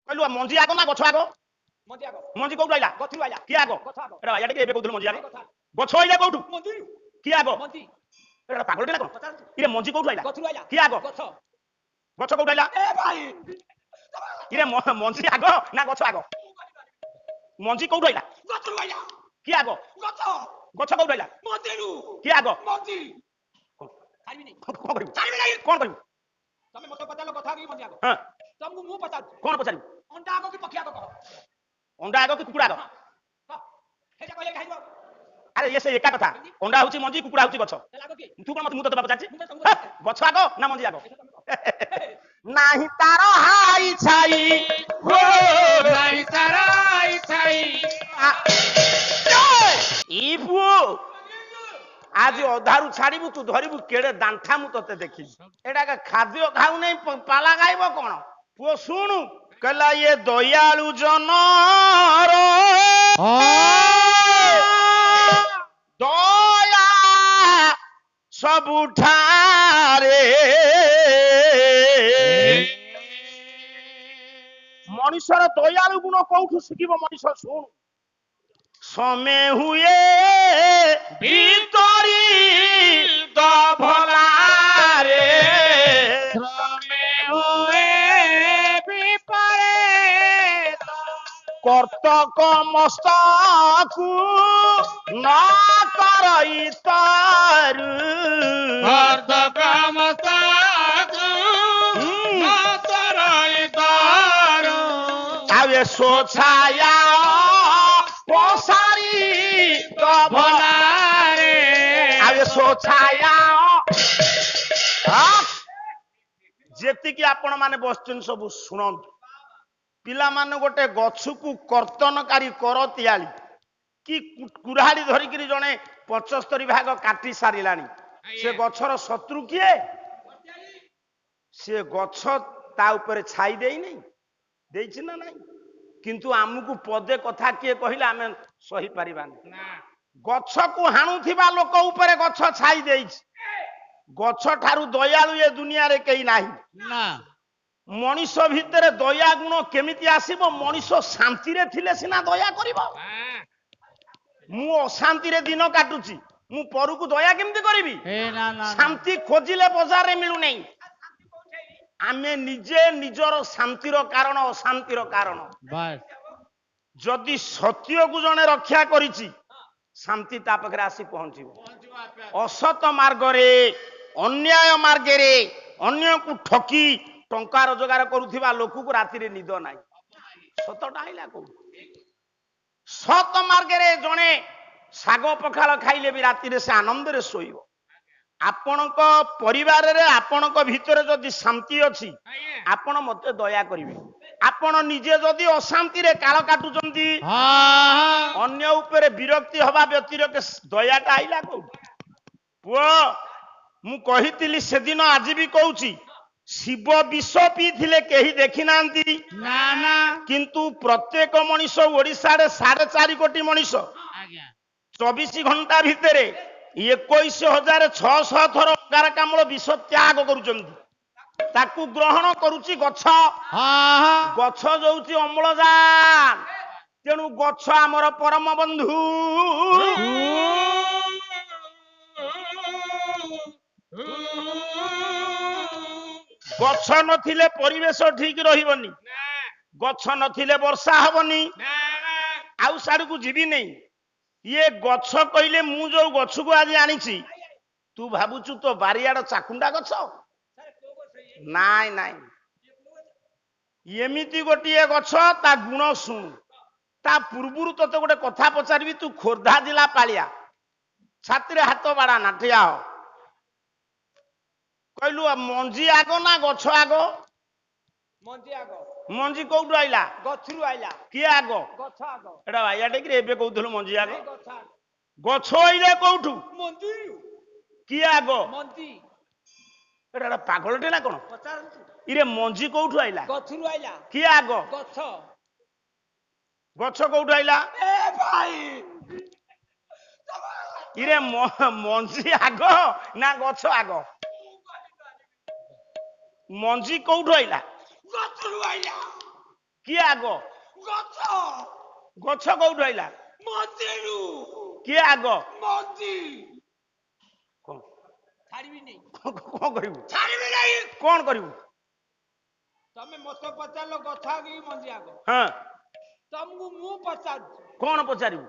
କହିଲୁ ମଞ୍ଜି ଆଗ ନା ଗଛ ଆଗ? ମଞ୍ଜି କୋଉଠୁ ଆଇଲା? କିଏ ଆଗ? ଏଟା ଭାଇଆ ଟିକେ ଏବେ କହୁଥିଲୁ ମଞ୍ଜି ଆଗ। ଗଛ ଆଇଲା କୋଉଠୁ? କିଏ ଆଗ? ଏଟା ପାଗଳଟେ ନା କଣ? ଇରେ ମଞ୍ଜି କୋଉଠୁ ଆଇଲା? କିଏ ଆଗ? ଗଛ କୋଉଠୁ ଆଇଲା? ଇରେ ମଞ୍ଜି ଆଗ ନା ଗଛ ଆଗ? ମଞ୍ଜି କୋଉଠୁ ଆଇଲା? କିଏ ଆଗ? ଗଛ କୋଉଠୁ ଆଇଲା? କିଏ ଆଗ? କଣ କରିବୁ? କଣ କରିବୁ? ତମେ ମତେ ପଚାରିଲ କଥା କି ମଞ୍ଜି ଆଗ? ହଁ ତମକୁ ମୁଁ ପଚାରୁଛି କଣ ପଚାରିବୁ? ଅଣ୍ଡା ଆଗ କି ପକ୍ଷୀ ଆଗ କହ? ଅଣ୍ଡା ଆଗ କି କୁକୁଡ଼ା ଆଗ? ସେଇଟା କହିଲେ ଖାଇବ। ଆରେ ଇଏ ସେ ଏକା କଥା। ଅଣ୍ଡା ହଉଛି ମଞ୍ଜି, କୁକୁଡ଼ା ହଉଛି ଗଛ। ତୁ କଣ ମୁଁ ତତେ ପଚାରିଛି ଗଛ ଆଗ ନା ମଞ୍ଜି ଆଗ? ନାହିଁ ତାର ହାଇ ଛାଇ ହୋ ନାଇଁ ତାର ଆଇ ଛାଇ। ଇ ପୁଅ ଆଜି ଅଧାରୁ ଛାଡିବୁ ତୁ ଧରିବୁ କେଡେ ଦାଣ୍ଠା ମୁଁ ତତେ ଦେଖିବି। ଏଟା ଖାଦ୍ୟ ଖାଉନେଇ ପାଲା ଗାଇବ କଣ? ପୁଅ ଶୁଣୁ କହିଲା ଇଏ ଦୟାଳୁ ଜନର ଦୟା ସବୁଠାରେ ମଣିଷର ଦୟାଳୁ ଗୁଣ କୋଉଠୁ ଶିଖିବ ମଣିଷ? ଶୁଣୁ ସମେ ହୁଏ ଭିତରି ତ ଭଲାରେ କର୍ତ୍ତକ ମସ୍ତକୁ ନ କରଇ ତାରୁ ଆଉ ଏ ସ୍ୱଚ୍ଛାୟା ପସାରି ତ ଭଲାରେ ଆଉ ଏ ସ୍ୱଚ୍ଛାୟା ଯେତିକି ଆପଣ ମାନେ ବସିଛନ୍ତି ସବୁ ଶୁଣନ୍ତୁ। ପିଲାମାନେ ଗୋଟେ ଗଛକୁ କର୍ତ୍ତନକାରୀ କର ତିଆଳି କି କୁରାହାଡି ଧରିକିରି ଜଣେ 75 ଭାଗ କାଟି ସାରିଲାଣି। ସେ ଗଛର ଶତ୍ରୁ କିଏ? ସେ ଗଛ ତା ଉପରେ ଛାଇ ଦେଇନି ଦେଇଛି ନା ନାଇଁ? କିନ୍ତୁ ଆମକୁ ପଦେ କଥା କିଏ କହିଲେ ଆମେ ସହି ପାରିବାନି। ଗଛକୁ ହାଣୁଥିବା ଲୋକ ଉପରେ ଗଛ ଛାଇ ଦେଇଛି। ଗଛ ଠାରୁ ଦୟାଳୁ ଏ ଦୁନିଆରେ କେହି ନାହିଁ। ମଣିଷ ଭିତରେ ଦୟା ଗୁଣ କେମିତି ଆସିବ? ମଣିଷ ଶାନ୍ତିରେ ଥିଲେ ସିନା ଦୟା କରିବ। ମୁଁ ଅଶାନ୍ତିରେ ଦିନ କାଟୁଛି, ମୁଁ ପରକୁ ଦୟା କେମିତି କରିବି? ଶାନ୍ତି ଖୋଜିଲେ ବଜାରରେ ମିଳୁନାହିଁ। ଆମେ ନିଜେ ନିଜର ଶାନ୍ତିର କାରଣ, ଅଶାନ୍ତିର କାରଣ। ଯଦି ସତ୍ୟକୁ ଜଣେ ରକ୍ଷା କରିଛି ଶାନ୍ତି ତା ପାଖରେ ଆସି ପହଞ୍ଚିବ। ଅସତ ମାର୍ଗରେ ଅନ୍ୟାୟ ମାର୍ଗରେ ଅନ୍ୟକୁ ଠକି ଟଙ୍କା ରୋଜଗାର କରୁଥିବା ଲୋକକୁ ରାତିରେ ନିଦ ନାହିଁ। ସତଟା ଆଇଲା କୋଉଠୁ? ସତ ମାର୍ଗରେ ଜଣେ ଶାଗ ପଖାଳ ଖାଇଲେ ବି ରାତିରେ ସେ ଆନନ୍ଦରେ ଶୋଇବ। ଆପଣଙ୍କ ପରିବାରରେ ଆପଣଙ୍କ ଭିତରେ ଯଦି ଶାନ୍ତି ଅଛି ଆପଣ ମତେ ଦୟା କରିବେ। ଆପଣ ନିଜେ ଯଦି ଅଶାନ୍ତିରେ କାଳ କାଟୁଛନ୍ତି ଅନ୍ୟ ଉପରେ ବିରକ୍ତି ହବା ବ୍ୟତିରେକ ଦୟାଟା ଆଇଲା କୋଉଠୁ? ପୁଅ ମୁଁ କହିଥିଲି ସେଦିନ ଆଜି ବି କହୁଛି, ଶିବ ବିଷ ପିଇଥିଲେ କେହି ଦେଖି ନାହାନ୍ତି। କିନ୍ତୁ ପ୍ରତ୍ୟେକ ମଣିଷ ଓଡିଶାରେ 4.5 କୋଟି ମଣିଷ 24 ଘଣ୍ଟା ଭିତରେ 21,600 ଥର ଅଙ୍ଗାରକାମ୍ଳ ବିଷ ତ୍ୟାଗ କରୁଛନ୍ତି। ତାକୁ ଗ୍ରହଣ କରୁଛି ଗଛ। ଗଛ ଯଉଛି ଅମ୍ଳଜାନ। ତେଣୁ ଗଛ ଆମର ପରମ ବନ୍ଧୁ। ଗଛ ନଥିଲେ ପରିବେଶ ଠିକ ରହିବନି। ଗଛ ନଥିଲେ ବର୍ଷା ହବନି। ଆଉ ସାଡକୁ ଯିବି ନେଇ। ଇଏ ଗଛ କହିଲେ ମୁଁ ଯୋଉ ଗଛକୁ ଆଜି ଆଣିଛି ତୁ ଭାବୁଛୁ ତ ବାରିଆଡ ଚାକୁଣ୍ଡା ଗଛ? ନାଇଁ ନାଇଁ, ଏମିତି ଗୋଟିଏ ଗଛ ତା ଗୁଣ ଶୁଣୁ। ତା ପୂର୍ବରୁ ତତେ ଗୋଟେ କଥା ପଚାରିବି, ତୁ ଖୋର୍ଦ୍ଧା ଜିଲ୍ଲା ପାଳିଆ, ଛାତିରେ ହାତ ବାଡା ନା ଠିଆ ହ। କହିଲୁ ମଞ୍ଜି ଆଗ ନା ଗଛ ଆଗ? ମଞ୍ଜି କୋଉଠୁ ଆଇଲା? ଗଛରୁ ଆଇଲା। କିଏ ଆଗ? ଗଛ ଆଗ। ଏଟା ଭାଇଆ ଟେକିରେ ଏବେ କହୁଥିଲୁ ମଞ୍ଜି ଆଗ। ଗଛ ଆଇଲେ କୋଉଠୁ? କିଏ ଆଗ? ଏଟା ପାଗଳଟେ ନା କଣ? ଇରେ ମଞ୍ଜି କୋଉଠୁ ଆଇଲା? ଗଛରୁ ଆଇଲା। କିଏ ଆଗ? ଗଛ। ଗଛ କୋଉଠୁ ଆଇଲା? ଇରେ ମଞ୍ଜି ଆଗ ନା ଗଛ ଆଗ? ମଞ୍ଜି କୋଉଠୁ ଆଇଲା? ଗଛରୁ ଆଇଲା। କିଏ ଆଗ ଗଛ ଗଛ କୋଉଠୁ ଆଇଲା ମଞ୍ଜିରୁ କିଏ ଆଗ ମଞ୍ଜି କଣ ଛାଡ଼ିବି ନାହିଁ କଣ କରିବୁ ଛାଡ଼ିବି ନାହିଁ କଣ କରିବୁ ତମେ ମତେ ପଚାରିଲ ଗଛ ଆଗ କି ମଞ୍ଜି ଆଗ ହଁ ତମକୁ ମୁଁ ପଚାରୁଛି କଣ ପଚାରିବୁ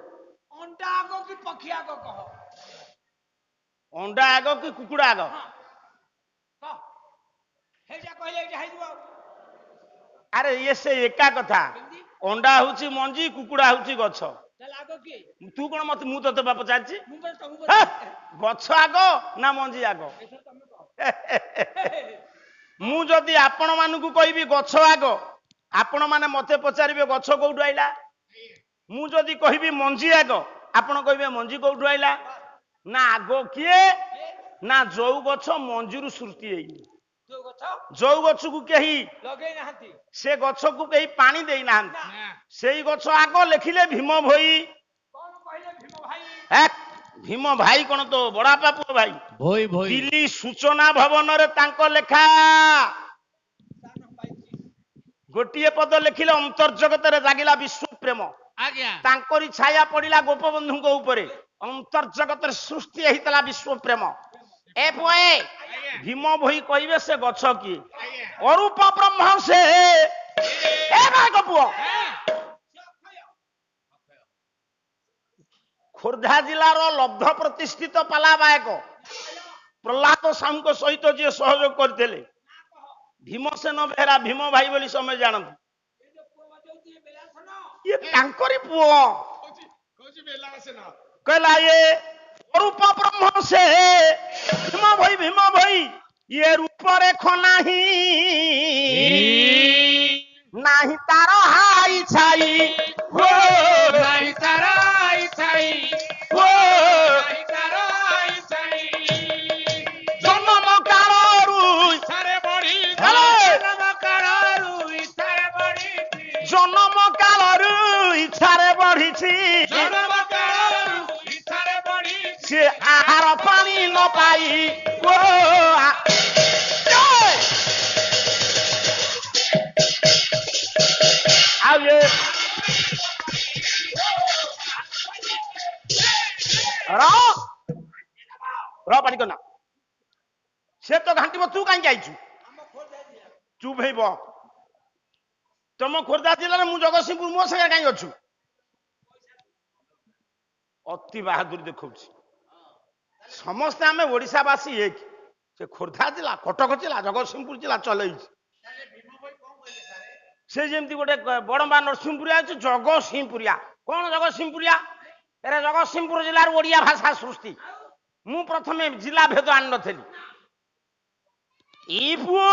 ଅଣ୍ଡା ଆଗ କି ପକ୍ଷୀ ଆଗ କହ ଅଣ୍ଡା ଆଗ କି କୁକୁଡ଼ା ଆଗ ହଁ କହ ହେଇଟା କହିଲେ ଏଇଟା ହେଇଯିବ ଆଉ ଆରେ ଇଏ ସେ ଏକା କଥା କେମିତି ଅଣ୍ଡା ହଉଛି ମଞ୍ଜି କୁକୁଡ଼ା ହଉଛି ଗଛ ତାହେଲେ ଆଗ କିଏ ତୁ କଣ ମତେ ମୁଁ ତତେ ବା ପଚାରିଛି ମୁଁ କହିଲି ତମକୁ ହେ, ପଚାରୁଛି ଗଛ ଆଗ ନା ମଞ୍ଜି ଆଗ ଏଥର ତମେ କହ ମୁଁ ଯଦି ଆପଣ ମାନଙ୍କୁ କହିବି ଗଛ ଆଗ ଆପଣ ମାନେ ମତେ ପଚାରିବେ ଗଛ କୋଉଠୁ ଆଇଲା ମୁଁ ଯଦି କହିବି ମଞ୍ଜି ଆଗ ଆପଣ କହିବେ ମଞ୍ଜି କୋଉଠୁ ଆଇଲା ନା ଆଗ କିଏ ନା ଯୋଉ ଗଛ ମଞ୍ଜିରୁ ସୃଷ୍ଟି ହେଇନି ଯୋଉ ଗଛ ଯୋଉ ଗଛକୁ କେହି ଲଗେଇ ନାହାନ୍ତି ସେ ଗଛକୁ କେହି ପାଣି ଦେଇନାହାନ୍ତି ନା ସେଇ ଗଛ ଆଗ ଲେଖିଲେ ଭୀମ ଭୋଇ କଣ କହିଲେ ଭୀମ ଭାଇ ଭୀମ ଭାଇ କଣ ତ ବଡାପା ପୁଅ ଭାଇ ଭୋଇ ଭୋଇ ଦିଲ୍ଲୀ ସୂଚନା ଭବନରେ ତାଙ୍କ ଲେଖା ସ୍ଥାନ ପାଇଛି ଗୋଟିଏ ପଦ ଲେଖିଲେ ଅନ୍ତର୍ଜଗତରେ ଜାଗିଲା ବିଶ୍ୱ ପ୍ରେମ ଆଜ୍ଞା ତାଙ୍କରି ଛାୟା ପଡିଲା ଗୋପବନ୍ଧୁଙ୍କ ଉପରେ ଅନ୍ତର୍ଜଗତରେ ସୃଷ୍ଟି ହେଇଥିଲା ବିଶ୍ୱ ପ୍ରେମ ଏ ପୁଏ ଭୀମ ଭୋଇ କହିବେ ସେ ଗଛ କିଏ ଅରୂପ ବ୍ରହ୍ମ ସେ ଏ ଭାଇଙ୍କ ପୁଅ ଖୋର୍ଦ୍ଧା ଜିଲ୍ଲାର ଲବ୍ଧ ପ୍ରତିଷ୍ଠିତ ପାଲା ବାୟକ ପ୍ରହ୍ଲାଦ ସାହୁଙ୍କ ସହିତ ଯିଏ ସହଯୋଗ କରିଥିଲେ ଭୀମସେନ ବେହେରା ଭୀମ ଭାଇ ବୋଲି ସମୟ ଜାଣନ୍ତି ଇଏ ତାଙ୍କରି ପୁଅ କହିଲା ଇଏ ଅରୂପ ବ୍ରହ୍ମ ସେ ଭୀମ ଭୋଇ ଇଏ ରୂପରେଖ ନାହିଁ ନାହିଁ ତାର ହାଇ ଛାଇ ହୋ ନାଇଁ ତାର ଛାଇ ହୋ ନାଇଁ ତାର ଛାଇ ଜନ୍ମ କାଳରୁ ଇଚ୍ଛାରେ ବଢି ହେଲୋ! ଜନ୍ମ କାଳରୁ ଇଚ୍ଛାରେ ବଢିଛି ଜନ୍ମ କାଳରୁ ଇଚ୍ଛାରେ ବଢିଛି ଜନ୍ମ କାଳରୁ ଇଚ୍ଛାରେ ବଢିଛି ସେ ଆହାର ପାଣି ନ ପାଇ ଓ ଆଉ ଇଏ ପାଟି କନା ସେ ତ ଘାଣ୍ଟିବ ତୁ କାହିଁକି ଆଇଛୁ ଚୁପ୍ ହେଇବ ତମ ଖୋର୍ଦ୍ଧା ଜିଲ୍ଲାରେ ମୁଁ ଜଗତସିଂହପୁର ମୋ ସାଙ୍ଗେ କାହିଁ ଅଛୁ ଅତି ବାହାଦୁରୀ ଦେଖଉଛି ସମସ୍ତେ ଆମେ ଓଡିଶାବାସୀ ଏକ ସେ ଖୋର୍ଦ୍ଧା ଜିଲ୍ଲା କଟକ ଜିଲ୍ଲା ଜଗତସିଂହପୁର ଜିଲ୍ଲା ଚଲେଇଛି ସେ ଯେମିତି ଗୋଟେ ବଡମ୍ବା ନରସିଂହପୁରିଆ ଅଛି ଜଗତସିଂହପୁରିଆ କଣ ଜଗତସିଂହପୁରିଆ ଏରେ ଜଗତସିଂହପୁର ଜିଲ୍ଲାର ଓଡିଆ ଭାଷା ସୃଷ୍ଟି ମୁଁ ପ୍ରଥମେ ଜିଲ୍ଲା ଭେଦ ଆଣିନଥିଲି ଇ ପୁଅ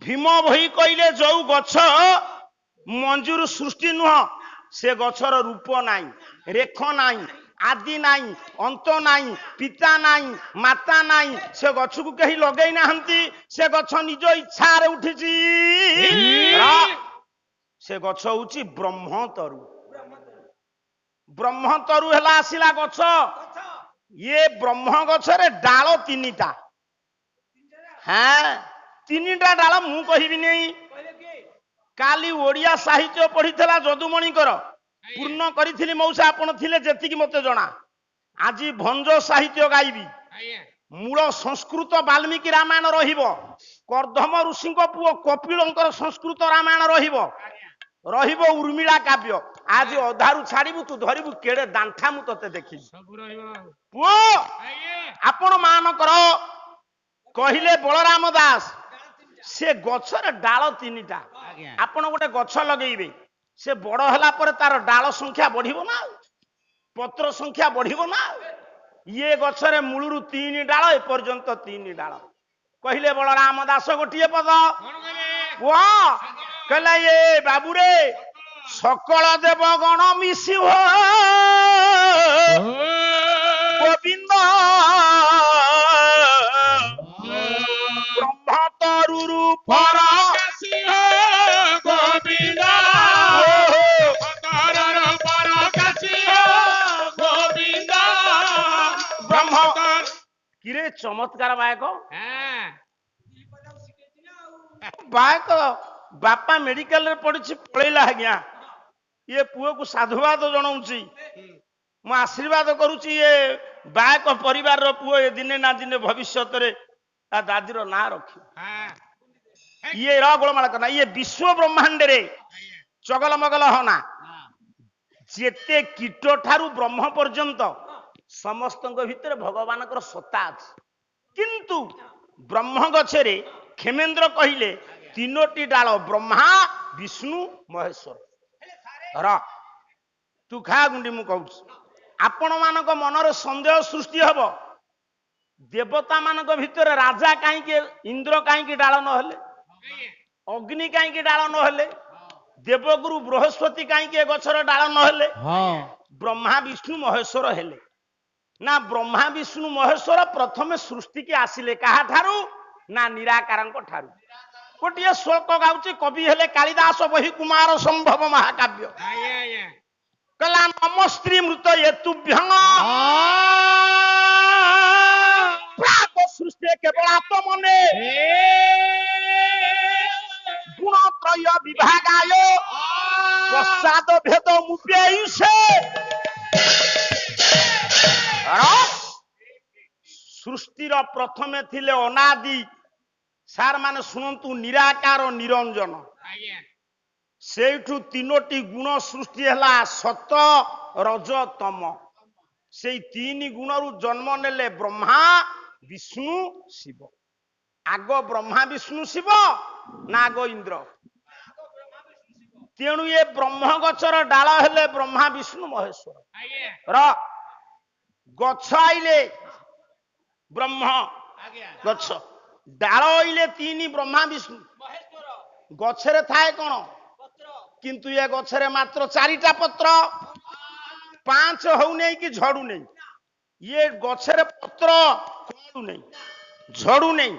ଭୀମ ଭୋଇ କହିଲେ ଯୋଉ ଗଛ ମଞ୍ଜୁରୁ ସୃଷ୍ଟି ନୁହଁ ସେ ଗଛର ରୂପ ନାହିଁ ରେଖ ନାହିଁ ଆଦି ନାହିଁ ଅନ୍ତ ନାହିଁ ପିତା ନାହିଁ ମାତା ନାହିଁ ସେ ଗଛକୁ କେହି ଲଗେଇ ନାହାନ୍ତି ସେ ଗଛ ନିଜ ଇଚ୍ଛାରେ ଉଠିଛି ସେ ଗଛ ହଉଛି ବ୍ରହ୍ମତରୁ ବ୍ରହ୍ମତରୁ ହେଲା ଆସିଲା ଗଛ ଇଏ ବ୍ରହ୍ମ ଗଛରେ ଡାଳ ତିନିଟା ହଁ ତିନିଟା ଡାଳ ମୁଁ କହିବିନି କାଲି ଓଡିଆ ସାହିତ୍ୟ ପଢିଥିଲା ଯଦୁମଣିଙ୍କର ପୂର୍ଣ୍ଣ କରିଥିଲି ମଉସା ଆପଣ ଥିଲେ ଯେତିକି ମତେ ଜଣା ଆଜି ଭଞ୍ଜ ସାହିତ୍ୟ ଗାଇବି ମୂଳ ସଂସ୍କୃତ ବାଲ୍ମୀକି ରାମାୟଣ ରହିବ କର୍ଦ୍ଦମ ଋଷିଙ୍କ ପୁଅ କପିଳଙ୍କର ସଂସ୍କୃତ ରାମାୟଣ ରହିବ ରହିବ ଉର୍ମିଳା କାବ୍ୟ ଆଜି ଅଧାରୁ ଛାଡିବୁ ତୁ ଧରିବୁ କେଡେ ଦାଣ୍ଠା ମୁଁ ତତେ ଦେଖିବି ପୁଅ ଆପଣ ମାନଙ୍କର କହିଲେ ବଳରାମ ଦାସ ସେ ଗଛରେ ଡାଳ ତିନିଟା ଆପଣ ଗୋଟେ ଗଛ ଲଗେଇବେ ସେ ବଡ ହେଲା ପରେ ତାର ଡାଳ ସଂଖ୍ୟା ବଢିବ ନା ପତ୍ର ସଂଖ୍ୟା ବଢିବ ନା ଇଏ ଗଛରେ ମୂଳରୁ ତିନି ଡାଳ ଏପର୍ଯ୍ୟନ୍ତ ତିନି ଡାଳ କହିଲେ ବଳରାମ ଦାସ ଗୋଟିଏ ପଦ ପୁଅ କହିଲା ଇଏ ବାବୁରେ ସକଳ ଦେବ ଗଣ ମିଶିବ ଗୋବିନ୍ଦ ବ୍ରହ୍ମତରୁରୁ ପର ଗୋବିନ୍ଦ ବ୍ରହ୍ମ କିରେ ଚମତ୍କାର ବାୟକ ବାୟକ ବାପା ମେଡିକାଲ ରେ ପଡିଛି ପଳେଇଲା ଆଜ୍ଞା ଇଏ ପୁଅକୁ ସାଧୁବାଦ ଜଣାଉଛି ମୁଁ ଆଶୀର୍ବାଦ କରୁଛି ଇଏ ବାୟକ ପରିବାରର ପୁଅ ଏ ଦିନେ ନା ଦିନେ ଭବିଷ୍ୟତରେ ତା ଦାଦିର ନାଁ ରଖିବ ଇଏ ର ଗୋଳମାଳ କନା ଇଏ ବିଶ୍ୱ ବ୍ରହ୍ମାଣ୍ଡରେ ଚଗଲ ମଗଲ ହନା ଯେତେ କୀଟ ଠାରୁ ବ୍ରହ୍ମ ପର୍ଯ୍ୟନ୍ତ ସମସ୍ତଙ୍କ ଭିତରେ ଭଗବାନଙ୍କର ସତ୍ତା ଅଛି କିନ୍ତୁ ବ୍ରହ୍ମ ଗଛରେ କ୍ଷେମେନ୍ଦ୍ର କହିଲେ ତିନୋଟି ଡାଳ ବ୍ରହ୍ମା ବିଷ୍ଣୁ ମହେଶ୍ୱର ର ତୁ ଖା ଗୁଣ୍ଡି ମୁଁ କହୁଛି ଆପଣ ମାନଙ୍କ ମନରେ ସନ୍ଦେହ ସୃଷ୍ଟି ହବ ଦେବତା ମାନଙ୍କ ଭିତରେ ରାଜା କାହିଁକି ଇନ୍ଦ୍ର କାହିଁକି ଡାଳ ନହେଲେ ଅଗ୍ନି କାହିଁକି ଡାଳ ନହେଲେ ଦେବଗୁରୁ ବୃହସ୍ପତି କାହିଁକି ଏ ଗଛର ଡାଳ ନହେଲେ ବ୍ରହ୍ମା ବିଷ୍ଣୁ ମହେଶ୍ୱର ହେଲେ ନା ବ୍ରହ୍ମା ବିଷ୍ଣୁ ମହେଶ୍ୱର ପ୍ରଥମେ ସୃଷ୍ଟିକି ଆସିଲେ କାହାଠାରୁ ନା ନିରାକାରଙ୍କ ଠାରୁ ଗୋଟିଏ ଶ୍ଲୋକ ଗାଉଛି କବି ହେଲେ କାଳିଦାସ ବହି କୁମାର ସମ୍ଭବ ମହାକାବ୍ୟ କହିଲା ନମ ସ୍ତ୍ରୀ ମୃତ ଏତୁଭ୍ୟଂ ପ୍ରାକ ସୃଷ୍ଟି କେବଳ ଆତ୍ମନେ ଗୁଣତ୍ରୟ ବିଭାଗାୟ ପ୍ରସାଦ ଭେଦ ମୁପେୟୁଷେ ସୃଷ୍ଟିର ପ୍ରଥମେ ଥିଲେ ଅନାଦି ସାର୍ ମାନେ ଶୁଣନ୍ତୁ ନିରାକାର ନିରଞ୍ଜନ ସେଇଠୁ ତିନୋଟି ଗୁଣ ସୃଷ୍ଟି ହେଲା ସତ ରଜ ତମ ସେଇ ତିନି ଗୁଣରୁ ଜନ୍ମ ନେଲେ ବ୍ରହ୍ମା ବିଷ୍ଣୁ ଶିବ ଆଗ ବ୍ରହ୍ମା ବିଷ୍ଣୁ ଶିବ ନା ଆଗ ଇନ୍ଦ୍ର ତେଣୁ ଏ ବ୍ରହ୍ମ ଗଛର ଡାଳ ହେଲେ ବ୍ରହ୍ମା ବିଷ୍ଣୁ ମହେଶ୍ୱର ର ଗଛ ଆଇଲେ ବ୍ରହ୍ମ ଗଛ ଡାଳ ଆଇଲେ ତିନି ବ୍ରହ୍ମା ବିଷ୍ଣୁ ଗଛରେ ଥାଏ କଣ କିନ୍ତୁ ଏ ଗଛରେ ମାତ୍ର 4ଟା ପତ୍ର 5 ହଉ ନେଇ କି ଝଡୁ ନେଇ ଇଏ ଗଛରେ ପତ୍ର କଣୁ ନେଇ ଝଡୁ ନେଇ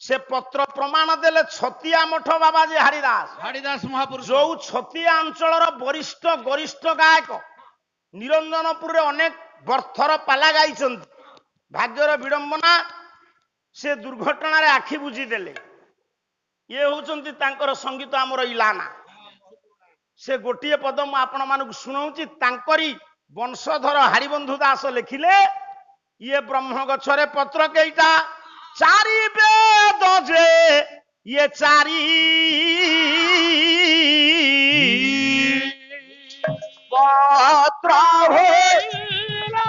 ସେ ପତ୍ର ପ୍ରମାଣ ଦେଲେ ଛତିଆ ମଠ ବାବାଜୀ ହାରିଦାସ ମହାପୁରୁଷ ଯୋଉ ଛତିଆ ଅଞ୍ଚଳର ବରିଷ୍ଠ ଗରିଷ୍ଠ ଗାୟକ ନିରଞ୍ଜନପୁରରେ ଅନେକ ବର୍ଥର ପାଲା ଗାଇଛନ୍ତି ଭାଗ୍ୟର ବିଡମ୍ବନା ସେ ଦୁର୍ଘଟଣାରେ ଆଖି ବୁଝିଦେଲେ ଇଏ ହଉଛନ୍ତି ତାଙ୍କର ସଙ୍ଗୀତ ଆମର ଇଲାନା ସେ ଗୋଟିଏ ପଦ ମୁଁ ଆପଣ ମାନଙ୍କୁ ଶୁଣାଉଛି ତାଙ୍କରି ବଂଶଧର ହରିବନ୍ଧୁ ଦାସ ଲେଖିଲେ ଇଏ ବ୍ରହ୍ମ ଗଛରେ ପତ୍ର କେଇଟା 4 ବେଦ ଯେ ଇଏ 4 ପତ୍ର ହୋଇଲା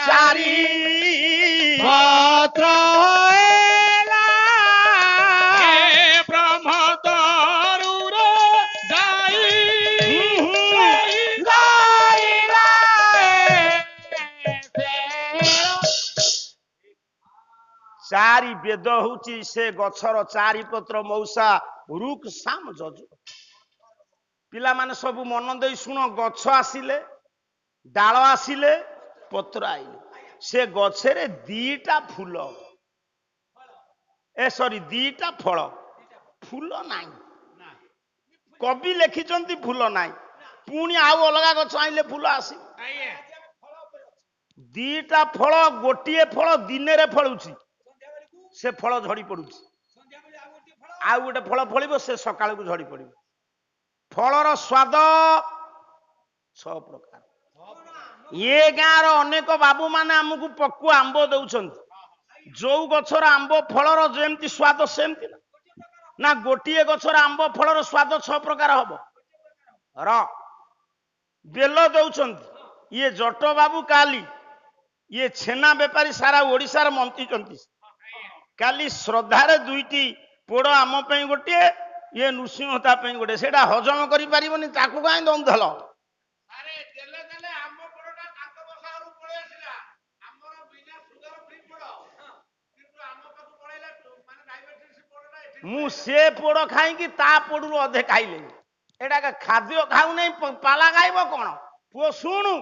4 ପତ୍ର ବ୍ରହ୍ମ ତରୁର ଗାଇ ଗାଇଲା 4 ବେଦ ହଉଛି ସେ ଗଛର 4 ପତ୍ର ମଉସା ରୁକ୍ ସାମ ଯଜ ପିଲାମାନେ ସବୁ ମନ ଦେଇ ଶୁଣ ଗଛ ଆସିଲେ ଡାଳ ଆସିଲେ ପତ୍ର ଆଇଲେ ସେ ଗଛରେ 2ଟା ଫୁଲ ଦିଟା ଫଳ ଫୁଲ ନାହିଁ କବି ଲେଖିଛନ୍ତି ଫୁଲ ନାହିଁ ପୁଣି ଆଉ ଅଲଗା ଗଛ ଆଇଲେ ଫୁଲ ଆସିବ 2ଟା ଫଳ ଗୋଟିଏ ଫଳ ଦିନରେ ଫଳୁଛି ସେ ଫଳ ଝଡି ପଡୁଛି ଆଉ ଗୋଟେ ଫଳ ଫଳିବ ସେ ସକାଳକୁ ଝଡି ପଡିବ ଫଳର ସ୍ୱାଦ 6 ପ୍ରକାର ଏ ଗାଁର ଅନେକ ବାବୁ ମାନେ ଆମକୁ ପକୁଆ ଆମ୍ବ ଦଉଛନ୍ତି ଯୋଉ ଗଛର ଆମ୍ବ ଫଳର ଯେମିତି ସ୍ୱାଦ ସେମିତି ନା ଗୋଟିଏ ଗଛର ଆମ୍ବ ଫଳର ସ୍ୱାଦ 6 ପ୍ରକାର ହବ ର ବେଲ ଦଉଛନ୍ତି ଇଏ ଜଟ ବାବୁ କାଲି ଇଏ ଛେନା ବେପାରୀ ସାରା ଓଡିଶାର ମନ୍ତିଛନ୍ତି କାଲି ଶ୍ରଦ୍ଧାରେ 2ଟି ପୋଡ ଆମ ପାଇଁ ଗୋଟିଏ ଇଏ ନୃସିଂହତା ପାଇଁ ଗୋଟେ ସେଇଟା ହଜମ କରିପାରିବନି ତାକୁ କାହିଁ ଦଉଥଲ ମୁଁ ସେ ପୋଡ ଖାଇକି ତା ପୋଡରୁ ଅଧେ ଖାଇଲେନି ଏଟା ଖାଦ୍ୟ ଖାଉ ନାହିଁ ପାଲା ଖାଇବ କଣ ପୁଅ ଶୁଣୁ